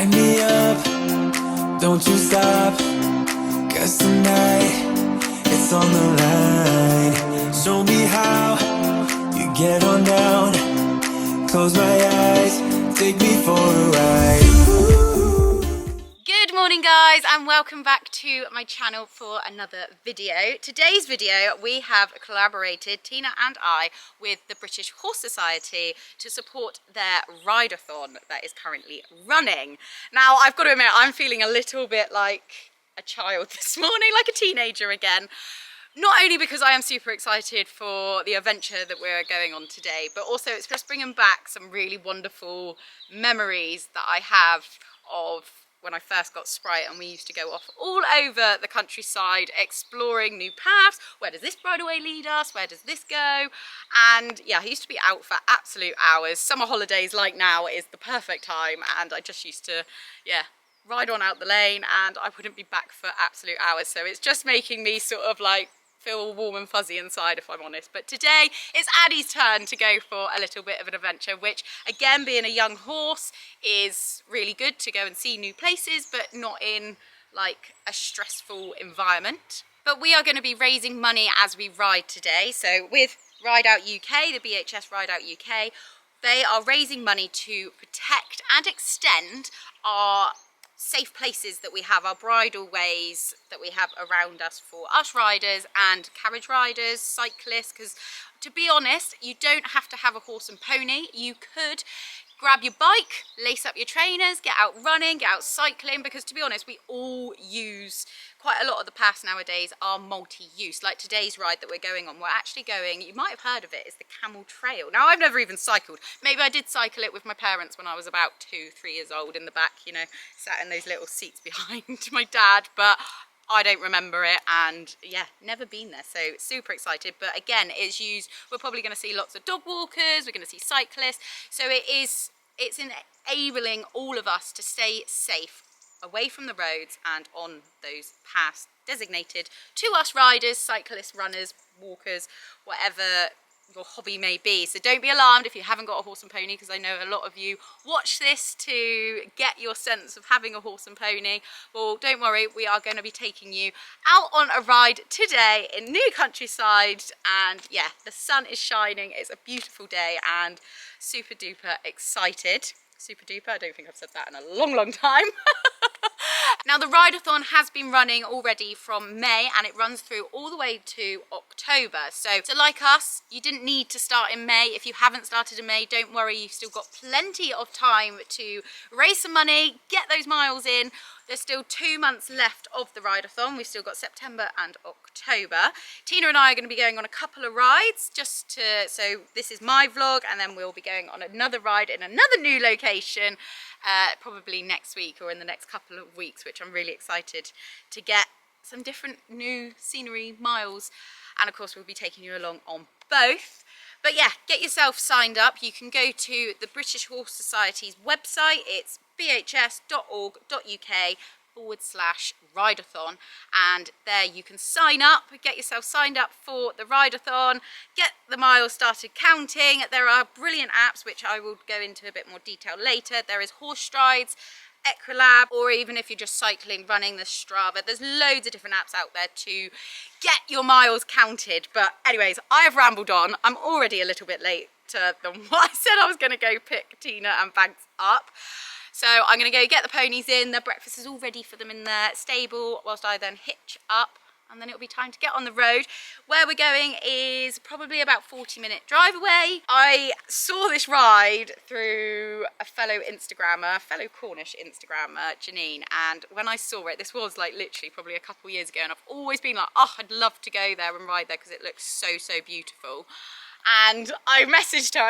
Light me up, don't you stop, 'cause tonight it's on the line. Show me how you get on down. Close my eyes, take me for a ride. Good morning guys, and welcome back to my channel for another video. Today's video we have collaborated, Tina and I, with the British Horse Society to support their Rideathon that is currently running. Now I've got to admit, I'm feeling a little bit like a child this morning, like a teenager again. Not only because I am super excited for the adventure that we're going on today, but also it's just bringing back some really wonderful memories that I have of when I first got Sprite and we used to go off all over the countryside exploring new paths. Where does this bridleway lead us? Where does this go? And yeah, I used to be out for absolute hours. Summer holidays like now is the perfect time, and I just used to, yeah, ride on out the lane and I wouldn't be back for absolute hours. So it's just making me sort of like feel warm and fuzzy inside, if I'm honest. But today it's Addie's turn to go for a little bit of an adventure, which again, being a young horse, is really good to go and see new places, but not in like a stressful environment. But we are going to be raising money as we ride today. So with Ride Out UK, the BHS Ride Out UK, they are raising money to protect and extend our safe places that we have, our bridle ways that we have around us for us riders and carriage riders, cyclists, because to be honest, you don't have to have a horse and pony. You could grab your bike, lace up your trainers, get out running, get out cycling, because to be honest, we all use quite a lot of the paths nowadays are multi-use. Like today's ride that we're going on, we're actually going, you might have heard of it, it's the Camel Trail. Now I've never even cycled. Maybe I did cycle it with my parents when I was about 2-3 years old in the back, you know, sat in those little seats behind my dad, but I don't remember it, and yeah, never been there, so super excited. But again, it's used, we're probably going to see lots of dog walkers, we're going to see cyclists, so it's enabling all of us to stay safe away from the roads and on those paths designated to us riders, cyclists, runners, walkers, whatever your hobby may be. So don't be alarmed if you haven't got a horse and pony, because I know a lot of you watch this to get your sense of having a horse and pony. Well, don't worry, we are going to be taking you out on a ride today in new countryside, and yeah, the sun is shining, it's a beautiful day, and super duper excited. Super duper, I don't think I've said that in a long time. Now the Rideathon has been running already from May, and it runs through all the way to October. So like us, you didn't need to start in May. If you haven't started in May, don't worry, you've still got plenty of time to raise some money, get those miles in. There's still 2 months left of the Rideathon. We've still got September and October. Tina and I are going to be going on a couple of rides, so this is my vlog, and then we'll be going on another ride in another new location, probably next week or in the next couple of weeks, which I'm really excited to get some different new scenery miles, and of course we'll be taking you along on both. But yeah, get yourself signed up. You can go to the British Horse Society's website. It's bhs.org.uk/Rideathon, and there you can sign up, get yourself signed up for the Rideathon, get the miles started counting. There are brilliant apps which I will go into a bit more detail later. There is Horse Strides, Equilab, or even if you're just cycling, running, the Strava. There's loads of different apps out there to get your miles counted. But anyways, I've rambled on. I'm already a little bit late than what I said I was going to go pick Tina and Bags up. So I'm going to go get the ponies in. Their breakfast is all ready for them in their stable, whilst I then hitch up, and then it'll be time to get on the road. Where we're going is probably about 40-minute drive away. I saw this ride through a fellow Cornish Instagrammer, Janine, and when I saw it, this was like literally probably a couple years ago, and I've always been like, oh, I'd love to go there and ride there because it looks so beautiful. And I messaged her,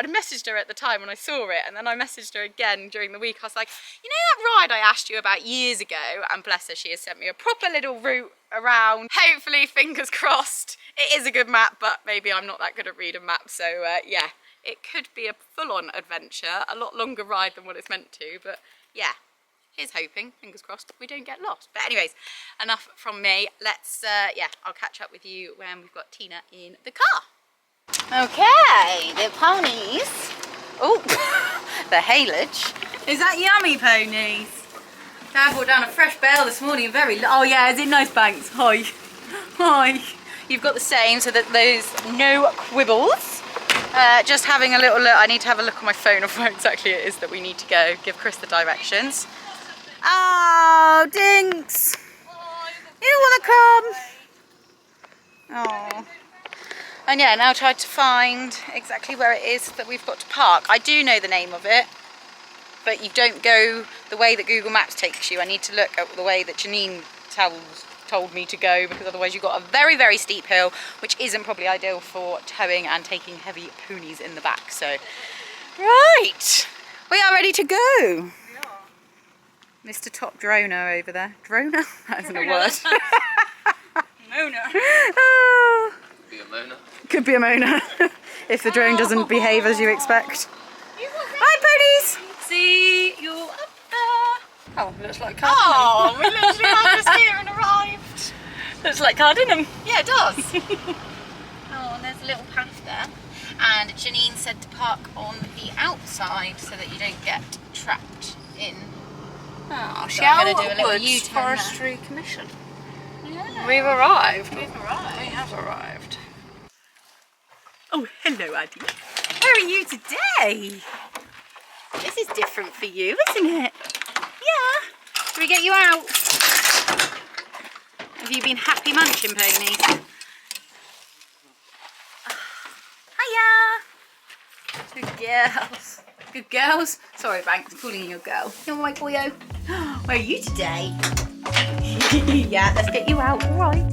at the time when I saw it, and then I messaged her again during the week. I was like, you know that ride I asked you about years ago? And bless her, she has sent me a proper little route around. Hopefully, fingers crossed, it is a good map, but maybe I'm not that good at reading maps. So yeah, it could be a full-on adventure, a lot longer ride than what it's meant to, but yeah. Here's hoping, fingers crossed, we don't get lost. But anyways, enough from me. Let's, yeah, I'll catch up with you when we've got Tina in the car. Okay, the ponies. Oh, the haylage. Is that yummy ponies? Dad brought down a fresh bale this morning. Oh yeah, is it nice, Banks? Hi. Hi. You've got the same, so that there's no quibbles. Just having a little look. I need to have a look on my phone of where exactly it is that we need to go. Give Chris the directions. Oh, Dinks. You want to come? Oh. And yeah, now tried to find exactly where it is that we've got to park. I do know the name of it, but you don't go the way that Google Maps takes you. I need to look at the way that Janine told me to go, because otherwise you've got a very, very steep hill, which isn't probably ideal for towing and taking heavy ponies in the back. So, right, we are ready to go. Mr. Top Droner over there. Droner? That isn't a word. Mona. Oh. Could be a Mona. Could be a Mona. If the drone doesn't behave as you expect. Hi, ponies! See you up there. Oh, it looks like Cardinham. Oh, we literally are just here and arrived. Looks like Cardinham. Yeah, it does. Oh, and there's a little path there. And Janine said to park on the outside so that you don't get trapped in. Oh, So I'm gonna do a little Woods U-turn there. Forestry Commission. Yeah. We've arrived. We've arrived. We have arrived. Oh, hello, Addy. Where are you today? This is different for you, isn't it? Yeah. Should we get you out? Have you been happy munching, ponies? Hiya. Good girls. Good girls. Sorry, Banks, calling you a girl. You're my boyo. Where are you today? Yeah, let's get you out. All right.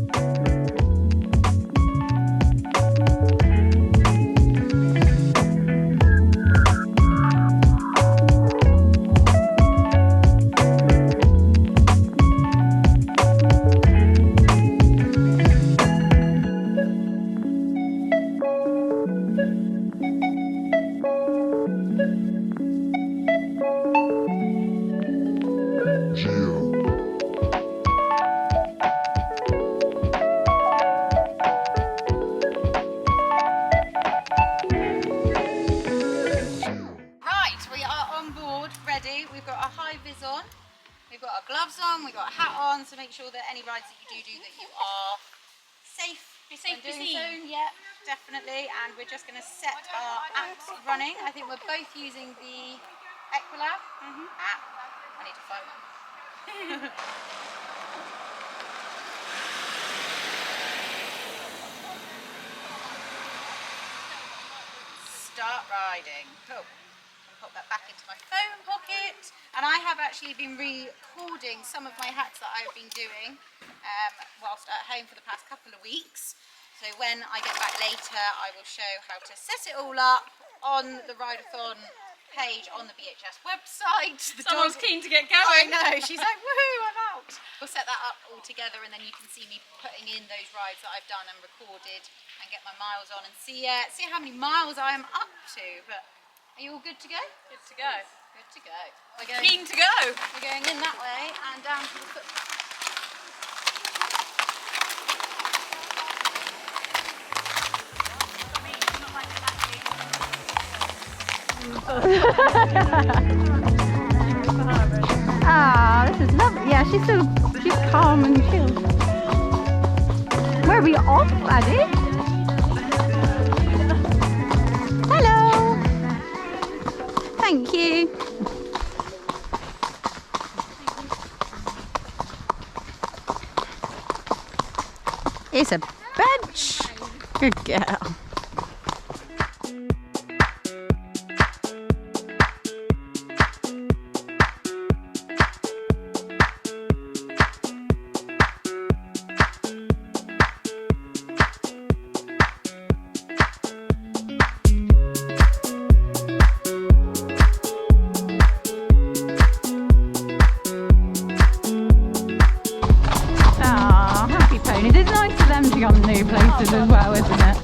So make sure that any rides that you do that you are safe. Be safe to see. Yeah, definitely. And we're just going to set our apps running. I think we're both using the Equilab app. I need to phone them. Start riding. Cool. Pop that back into my phone pocket, and I have actually been recording some of my hats that I've been doing whilst at home for the past couple of weeks. So when I get back later, I will show how to set it all up on the Rideathon page on the BHS website. Someone's keen to get I going. know, she's like, woohoo, I'm out. We'll set that up all together, and then you can see me putting in those rides that I've done and recorded and get my miles on and see how many miles I am up to. But are you all good to go? Good to go. Good to go. We're going, Keen to go. We're going in that way and down to the footpath. Ah, this is lovely. Yeah, she's calm and chilled. Where are we off, Addy? Hello. Thank you. It's a bench. Good girl. It's nice for them to go on new places as well, isn't it?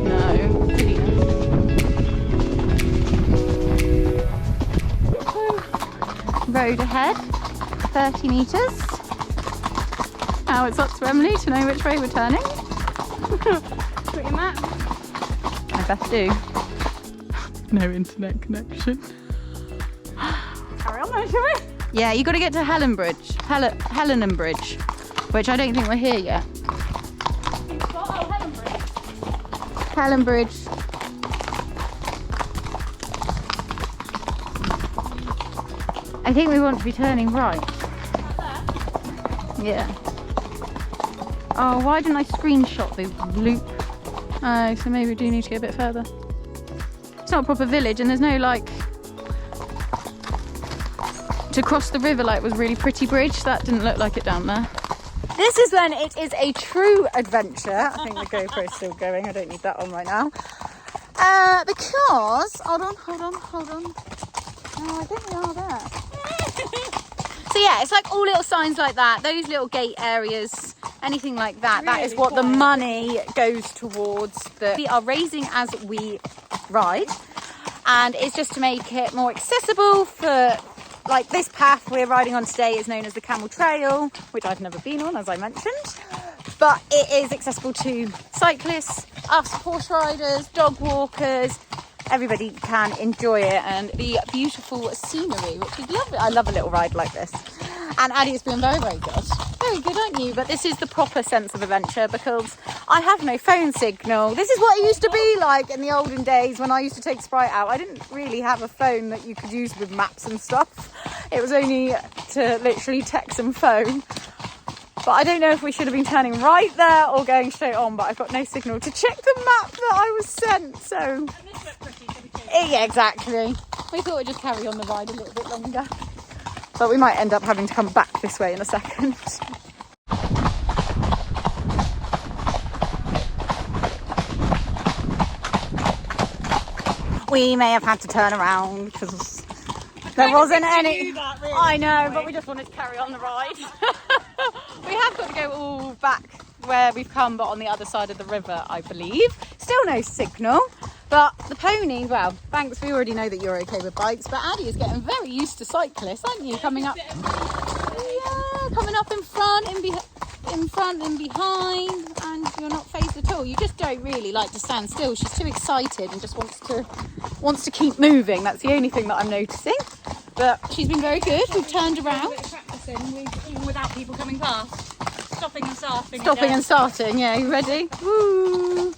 No, pretty nice. Road ahead, 30 metres. Now it's up to Emily to know which way we're turning. Got your map? I best do. No internet connection. Carry on then, shall we? Yeah, you got to get to Helen Bridge, which I don't think we're here yet. Helen Bridge. I think we want to be turning right. Yeah. Oh, why didn't I screenshot the loop? Oh, so maybe we do need to get a bit further. It's not a proper village, and there's no like to cross the river like was really pretty bridge. That didn't look like it down there. This is when it is a true adventure. I think the GoPro's still going. I don't need that on right now. Because hold on. Oh, I think we are there. So yeah, it's like all little signs like that. Those little gate areas, anything like that. Really, that is what the money goes towards. That we are raising as we ride, and it's just to make it more accessible for. Like this path we're riding on today is known as the Camel Trail, which I've never been on, as I mentioned. But it is accessible to cyclists, us horse riders, dog walkers. Everybody can enjoy it, and the beautiful scenery, which is lovely. I love a little ride like this. And Addie has been very, very good. Very good, aren't you? But this is the proper sense of adventure because I have no phone signal. This is what it used to be like in the olden days when I used to take Sprite out. I didn't really have a phone that you could use with maps and stuff. It was only to literally text and phone. But I don't know if we should have been turning right there or going straight on, but I've got no signal to check the map that I was sent, so... And this looked pretty, so we changed. Yeah, exactly. We thought we'd just carry on the ride a little bit longer. But we might end up having to come back this way in a second. We may have had to turn around because there wasn't any... That, really, I know, but we just wanted to carry on the ride. We have got to go all back where we've come, but on the other side of the river, I believe. Still no signal. But the pony, well, thanks, we already know that you're okay with bikes, but Addie is getting very used to cyclists, aren't you? Coming up, yeah, coming up in front and behind, and you're not phased at all. You just don't really like to stand still. She's too excited and just wants to keep moving. That's the only thing that I'm noticing. But she's been very good. We've turned around. Even without people coming past. Stopping and starting. Stopping and starting, yeah. You ready? Woo!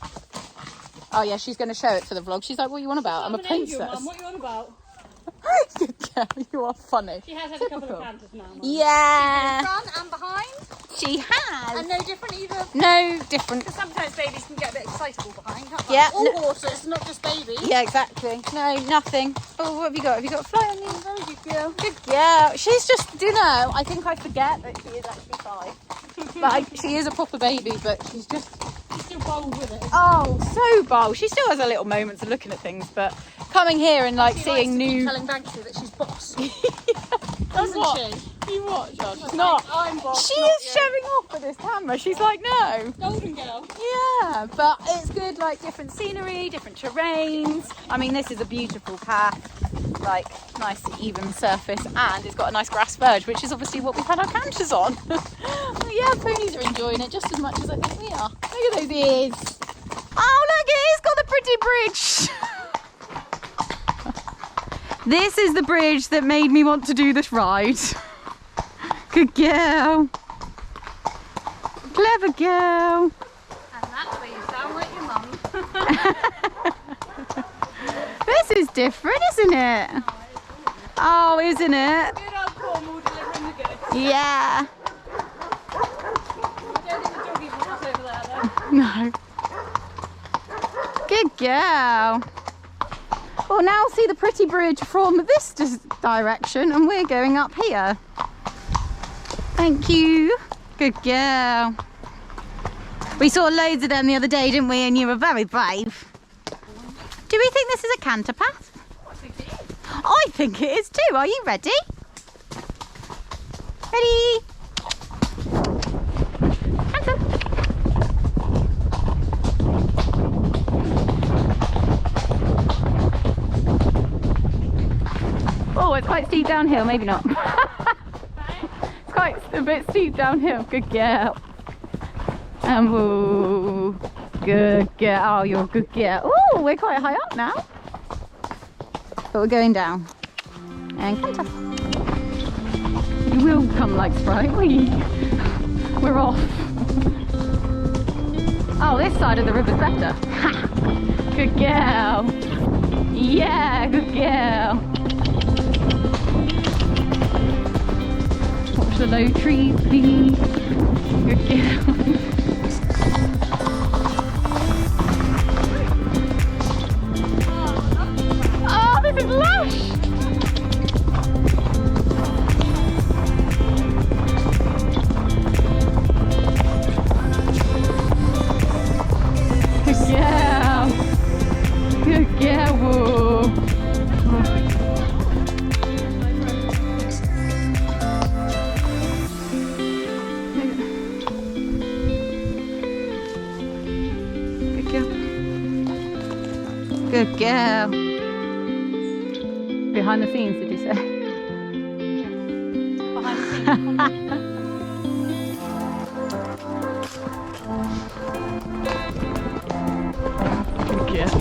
Oh yeah, she's going to show it for the vlog. She's like, what are you on about? I'm a princess. Mum, what are you on about? Yeah, you are funny. She has had a couple of canters now, Mum. Yeah. Front and behind. She has. And no different either. No different. Because sometimes babies can get a bit excitable behind, can't they? Yeah. All horses, not just babies. Yeah, exactly. No, nothing. Oh, what have you got? Have you got a fly on you? Very good girl. Good girl. She's just, you know, I think I forget that she is actually 5. But she is a proper baby, but she's just... She's still bold with it. Oh, so bold. She still has her little moments of looking at things, but coming here and like seeing new... telling Banksy that she's boss. Doesn't she? You watch, John. She's not. I'm boss. She is showing off for this camera. She's like, no. Golden girl. Yeah, but it's good, like different scenery, different terrains. I mean, this is a beautiful path, like nice even surface, and it's got a nice grass verge, which is obviously what we've had our canters on. Yeah, ponies are enjoying it just as much as I think we are. Look at those ears. Oh, look, it's got the pretty bridge. This is the bridge that made me want to do this ride. Good girl. Clever girl. And that's where you sound like your mum. This is different, isn't it? Oh, isn't it? Good old Cornwall delivering the goods. Yeah. I don't think the doggies will cross over there though. No. Good girl. Well, now see the pretty bridge from this direction, and we're going up here. Thank you. Good girl. We saw loads of them the other day, didn't we? And you were very brave. Do we think this is a canter path? I think it is. I think it is too. Are you ready? Ready? Canter. Oh, it's quite steep downhill. Maybe not. It's quite a bit steep downhill. Good girl. And woo. Good girl. Oh, you're a good girl. Oh, we're quite high up now. But we're going down. And canter. You will come like Sprite. We're off. Oh, this side of the river's better. Ha! Good girl. Yeah, good girl. Watch the low trees, please. Good girl. Oh, this is lush. Good girl. Good girl. Whoa. Good girl. Behind the scenes, did you say? Behind the scenes. Good girl.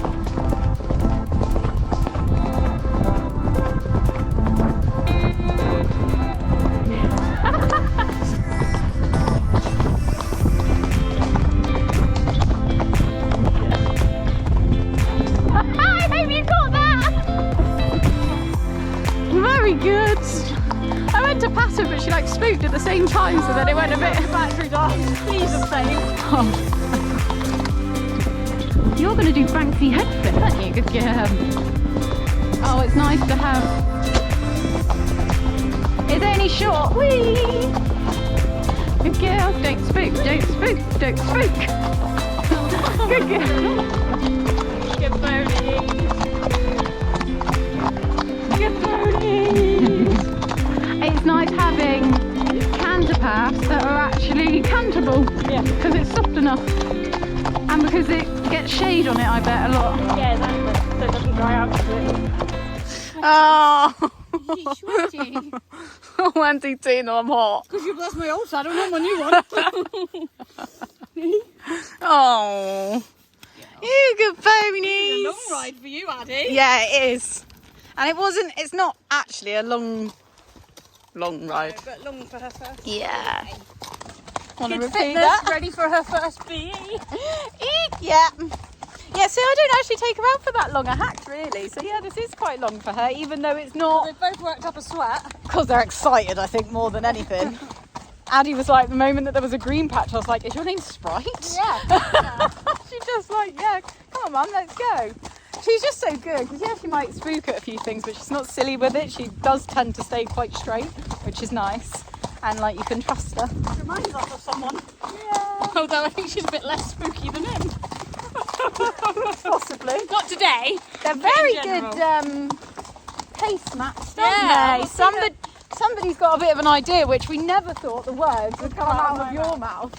Very good. I went to pat her, but she like spooked at the same time, so then it went a bit. Battery died. Please and save. Oh. You're going to do Banksy head spin, aren't you? Good girl. Oh, it's nice to have. It's only short. Whee! Good girl. Don't spook. Don't spook. Don't spook. Good girl. Good birdie. Good ponies. It's nice having canter paths that are actually canterable. Yeah. Because it's soft enough. And because it gets shade on it, I bet, a lot. Yeah, exactly. So it doesn't dry out. Oh! Sweetie. Oh, Auntie Tina, I'm hot. Because you blessed my old saddle, not my new one. Oh. You good It's ponies. a long ride for you, Addie. Yeah, it is. And it's not actually a long ride. But long for her first. Yeah. Want to Kid repeat fitness, that? ready for her first BE. Yeah. Yeah, see, I don't actually take her out for that long a hack, really. So, yeah, this is quite long for her, even though it's not... They've both worked up a sweat. Because they're excited, I think, more than anything. Addie was like, the moment that there was a green patch, I was like, is your name Sprite? Yeah. She's just like, yeah, come on, Mum, let's go. She's just so good, because yeah, she might spook at a few things, but she's not silly with it. She does tend to stay quite straight, which is nice. And like, you can trust her. Reminds us of someone. Yeah. Although I think she's a bit less spooky than him. Possibly. Not today. They're very in good general. pace matched, Yeah, aren't I've they? seen Somebody's got a bit of an idea, which we never thought the words would come out of your mouth.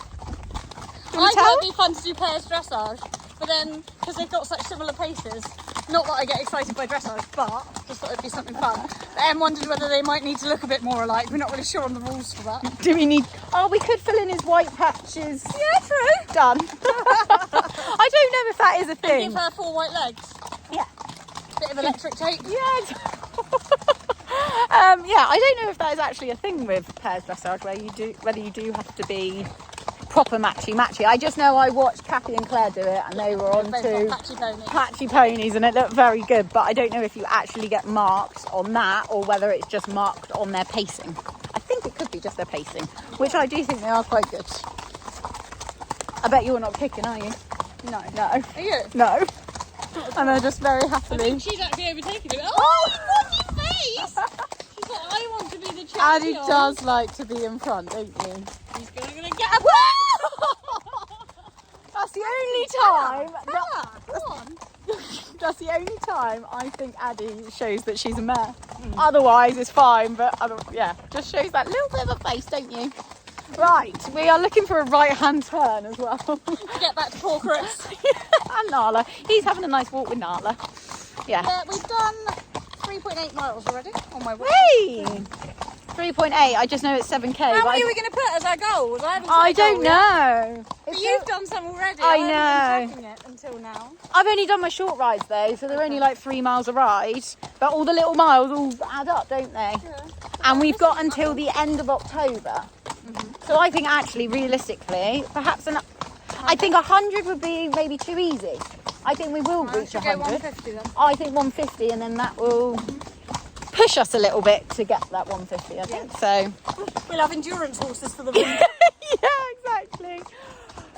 Do you I want to thought tell? it'd be fun to do pairs dressage, but then because they've got such similar paces, not that I get excited by dressage, but just thought it'd be something fun. But Em wondered whether they might need to look a bit more alike. We're not really sure on the rules for that. Do we need... Oh, we could fill in his white patches. Yeah, true. Done. I don't know if that is a thing. Give her 4 white legs. Yeah. Bit of electric tape. Yeah. Yeah, I don't know if that is actually a thing with pairs dressage, whether you do have to be proper matchy. I just know I watched Kathy and Claire do it, and they were on Both to got patchy ponies. patchy ponies, and it looked very good. But I don't know if you actually get marked on that, or whether it's just marked on their pacing. I think it could be just their pacing, which I do think they are quite good. I bet you're not kicking, are you? No. No. Are you? No. And they're just very I happily. think she's actually overtaken it. Oh, you naughty face! She's like, I want to be the Addie champion. does like to be in front, don't you? He's gonna get a That's the only time. Come on. That's the only time I think Addie shows that she's a mare. Otherwise, it's fine. But yeah, just shows that little bit of a face, don't you? Right, we are looking for a right-hand turn as well. To get back to poor Chris. And Nala, he's having a nice walk with Nala. Yeah. Yeah, we've done 3.8 miles already on my way. Hey, 3.8. I just know it's 7k. How but many are we going to put as our goals? I haven't I set a don't goal yet. know. But you've done some already. I haven't been know. tracking it until now. I've only done my short rides though, so they're only like 3 miles a ride. But all the little miles all add up, don't they? Yeah. And we've got until the end of October. So I think actually, realistically, perhaps I think 100 would be maybe too easy. I think we will reach Should we go 100. 150 then? I think 150, and then that will push us a little bit to get that 150. I think so. We'll have endurance horses for the run. Yeah, exactly.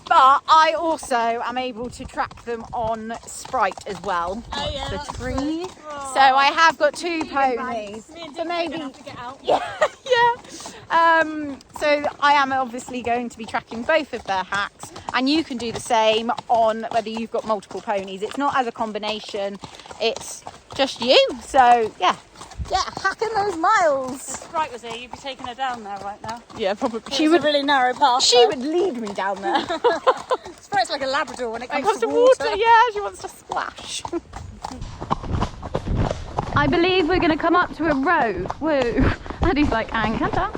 But I also am able to track them on Sprite as well. Oh yeah, The that's tree. good. So I have got 2 Banks. ponies. Me and So Dick are maybe. gonna have to get out. Yeah. So I am obviously going to be tracking both of their hacks, and you can do the same on whether you've got multiple ponies. It's not as a combination, it's just you. So yeah, hacking those miles. If Sprite was here, you'd be taking her down there right now. Yeah, probably. She would a really narrow path. She would lead me down there. Sprite's like a Labrador when it When comes, it comes to water, yeah, she wants to splash. I believe we're going to come up to a road. Whoa. Addie's like, and canter.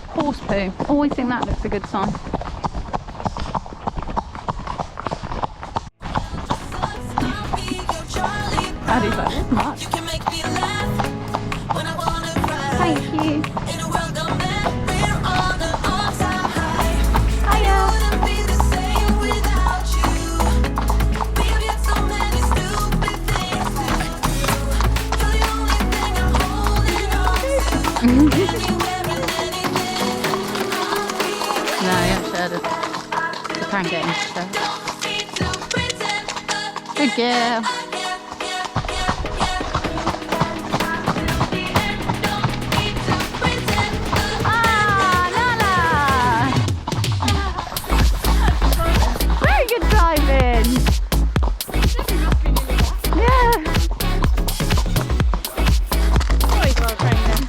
Horse poo. Always think that looks a good sign. Addie's like, this much. Thank you. No, you haven't shared it. You can get him to share. Good girl. Ah, Nala! Very good diving. Yeah. Always well trained then.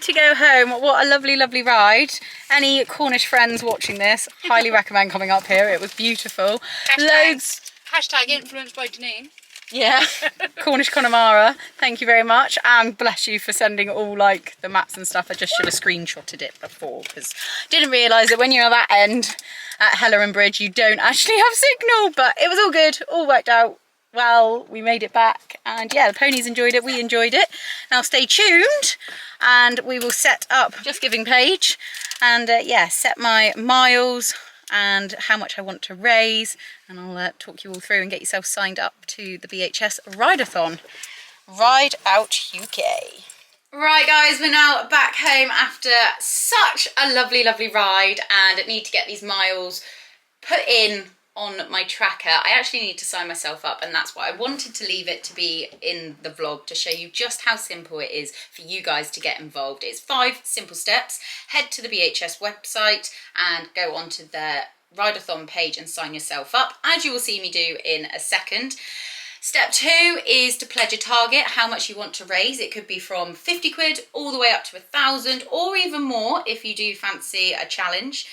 To go home. What a lovely ride. Any Cornish friends watching this, highly recommend coming up here. It was beautiful. Hashtag influenced by Janine. Yeah. Cornish Connemara, thank you very much, and bless you for sending all like the maps and stuff. I just should have screenshotted it before because didn't realise that when you're at that end at Helleran Bridge you don't actually have signal, but it was all good, all worked out well. We made it back, and yeah, the ponies enjoyed it, we enjoyed it. Now stay tuned and we will set up Just Giving page and yeah, set my miles and how much I want to raise, and I'll talk you all through and get yourself signed up to the BHS Rideathon Ride Out UK. Right guys, we're now back home after such a lovely ride, and I need to get these miles put in on my tracker. I actually need to sign myself up, and that's why I wanted to leave it to be in the vlog to show you just how simple it is for you guys to get involved. It's 5 simple steps. Head to the BHS website and go onto their Rideathon page and sign yourself up, as you will see me do in a second. Step 2 is to pledge a target, how much you want to raise. It could be from 50 quid all the way up to 1,000 or even more if you do fancy a challenge.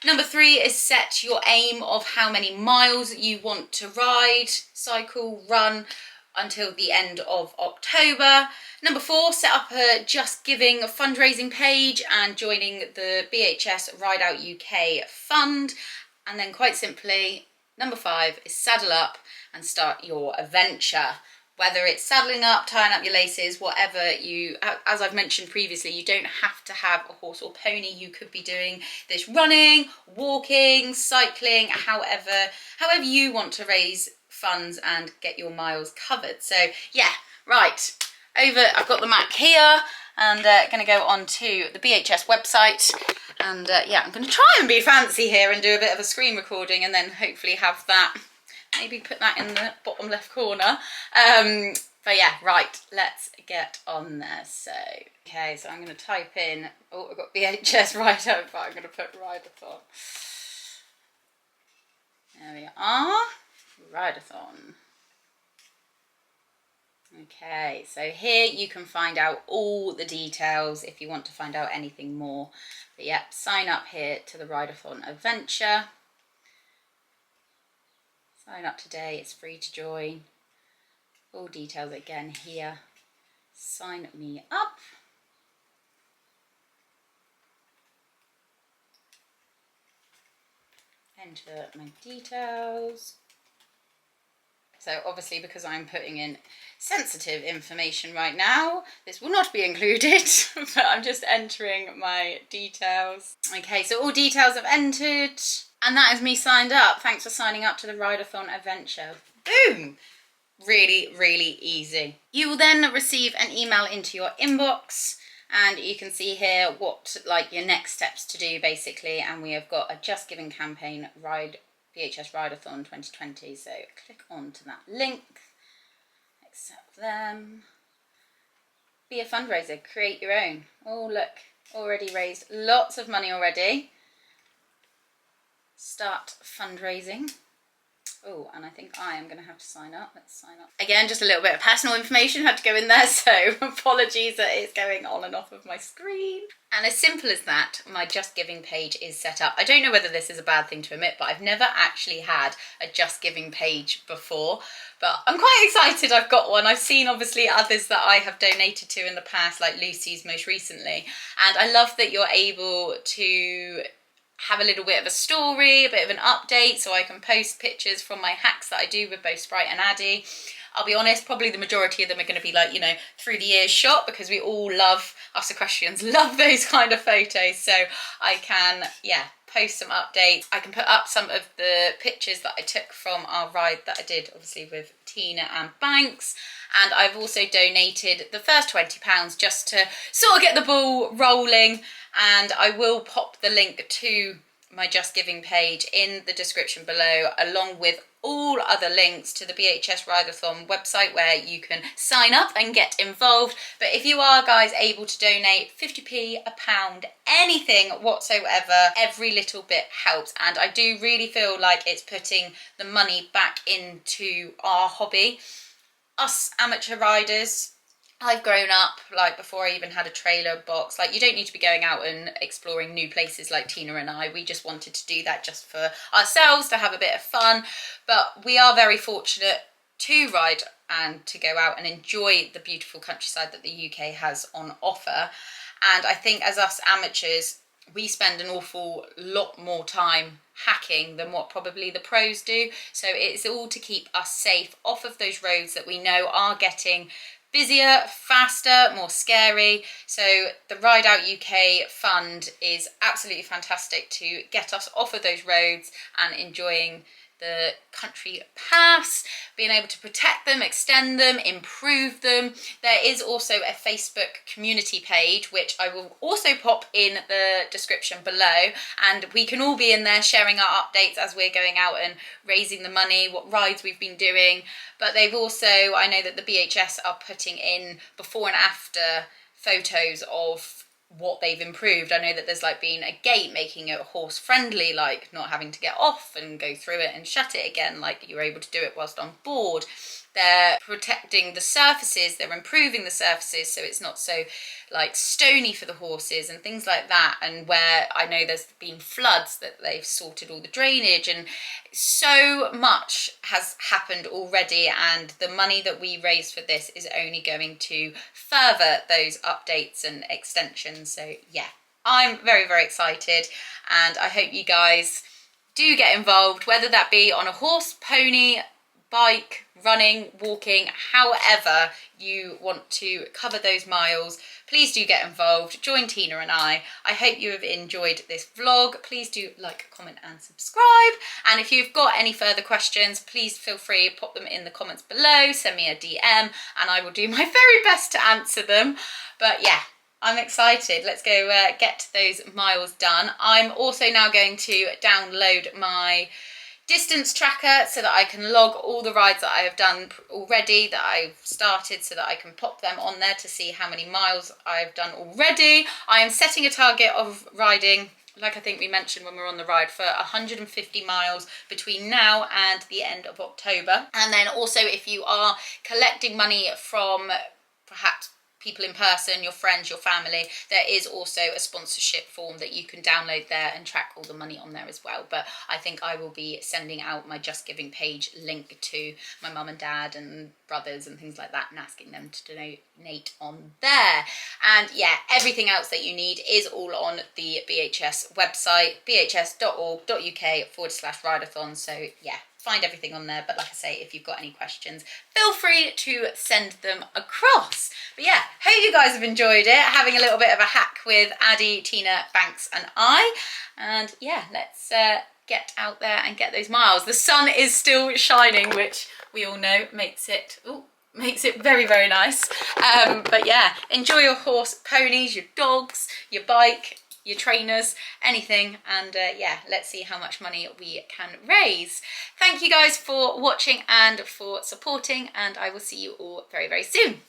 Number 3 is set your aim of how many miles you want to ride, cycle, run until the end of October. Number 4, set up a Just Giving fundraising page and joining the BHS Ride Out UK fund. And then quite simply, number 5 is saddle up and start your adventure. Whether it's saddling up, tying up your laces, whatever you, as I've mentioned previously, you don't have to have a horse or pony. You could be doing this running, walking, cycling, however you want to raise funds and get your miles covered. So yeah, right, I've got the map here and going to go on to the BHS website, and yeah, I'm going to try and be fancy here and do a bit of a screen recording, and then hopefully have that, maybe put that in the bottom left corner. But yeah, right, let's get on there. So, okay, so I'm going to type in, oh, I've got BHS Ride Out, but I'm going to put Rideathon. There we are, Rideathon. Okay, so here you can find out all the details if you want to find out anything more. But yep, sign up here to the Rideathon Adventure. Sign up today, it's free to join. All details again here. Sign me up. Enter my details. So obviously, because I'm putting in sensitive information right now, this will not be included, but I'm just entering my details. Okay, so all details have entered, and that is me signed up. Thanks for signing up to the Rideathon Adventure. Boom! Really, really easy. You will then receive an email into your inbox, and you can see here what like your next steps to do basically, and we have got a Just Giving campaign, BHS Rideathon 2020, so click on to that link, accept them, be a fundraiser, create your own. Oh look, already raised lots of money already. Start fundraising. Oh, and I think I am going to have to sign up. Let's sign up. Again, just a little bit of personal information had to go in there, so apologies that it's going on and off of my screen. And as simple as that, my Just Giving page is set up. I don't know whether this is a bad thing to admit, but I've never actually had a Just Giving page before. But I'm quite excited I've got one. I've seen obviously others that I have donated to in the past, like Lucy's most recently. And I love that you're able to have a little bit of a story, a bit of an update, so I can post pictures from my hacks that I do with both Sprite and Addy. I'll be honest, probably the majority of them are going to be like, you know, through the years shot, because we all love, us equestrians love those kind of photos. So I can, yeah, post some updates. I can put up some of the pictures that I took from our ride that I did, obviously with Tina and Banks. And I've also donated the first £20 just to sort of get the ball rolling. And I will pop the link to my Just Giving page in the description below, along with all other links to the BHS Rideathon website where you can sign up and get involved. But if you are, guys, able to donate 50p, a pound, anything whatsoever, every little bit helps. And I do really feel like it's putting the money back into our hobby. Us amateur riders, I've grown up, like, before I even had a trailer box. Like, you don't need to be going out and exploring new places like Tina and I. We just wanted to do that just for ourselves, to have a bit of fun. But we are very fortunate to ride and to go out and enjoy the beautiful countryside that the UK has on offer. And I think as us amateurs, we spend an awful lot more time hacking than what probably the pros do. So it's all to keep us safe off of those roads that we know are getting busier, faster, more scary. So the Ride Out UK fund is absolutely fantastic to get us off of those roads and enjoying the country paths, being able to protect them, extend them, improve them. There is also a Facebook community page, which I will also pop in the description below, and we can all be in there sharing our updates as we're going out and raising the money, what rides we've been doing. But they've also, I know that the BHS are putting in before and after photos of what they've improved. I know that there's like been a gate, making it horse friendly, like not having to get off and go through it and shut it again, like you're able to do it whilst on board. They're protecting the surfaces, they're improving the surfaces so it's not so like stony for the horses and things like that. And where I know there's been floods, that they've sorted all the drainage, and so much has happened already, and the money that we raised for this is only going to further those updates and extensions. So yeah, I'm very, very excited, and I hope you guys do get involved, whether that be on a horse, pony, bike, running, walking, however you want to cover those miles. Please do get involved, join Tina and I hope you have enjoyed this vlog. Please do like, comment and subscribe, and if you've got any further questions, please feel free, pop them in the comments below, send me a DM and I will do my very best to answer them. But yeah, I'm excited. Let's go get those miles done. I'm also now going to download my distance tracker so that I can log all the rides that I have done already, that I've started, so that I can pop them on there to see how many miles I've done already. I am setting a target of riding like I think we mentioned when we were on the ride, for 150 miles between now and the end of October. And then also, if you are collecting money from perhaps people in person, your friends, your family, there is also a sponsorship form that you can download there and track all the money on there as well. But I think I will be sending out my Just Giving page link to my mum and dad and brothers and things like that, and asking them to donate on there. And yeah, everything else that you need is all on the BHS website, bhs.org.uk/rideathon. So yeah, find everything on there. But like I say, if you've got any questions, feel free to send them across. But yeah, hope you guys have enjoyed it, having a little bit of a hack with Addy, Tina, Banks and I. And yeah, let's get out there and get those miles. The sun is still shining, which we all know makes it very, very nice. But yeah, enjoy your horse, ponies, your dogs, your bike, your trainers, anything. And yeah, let's see how much money we can raise. Thank you guys for watching and for supporting, and I will see you all very, very soon.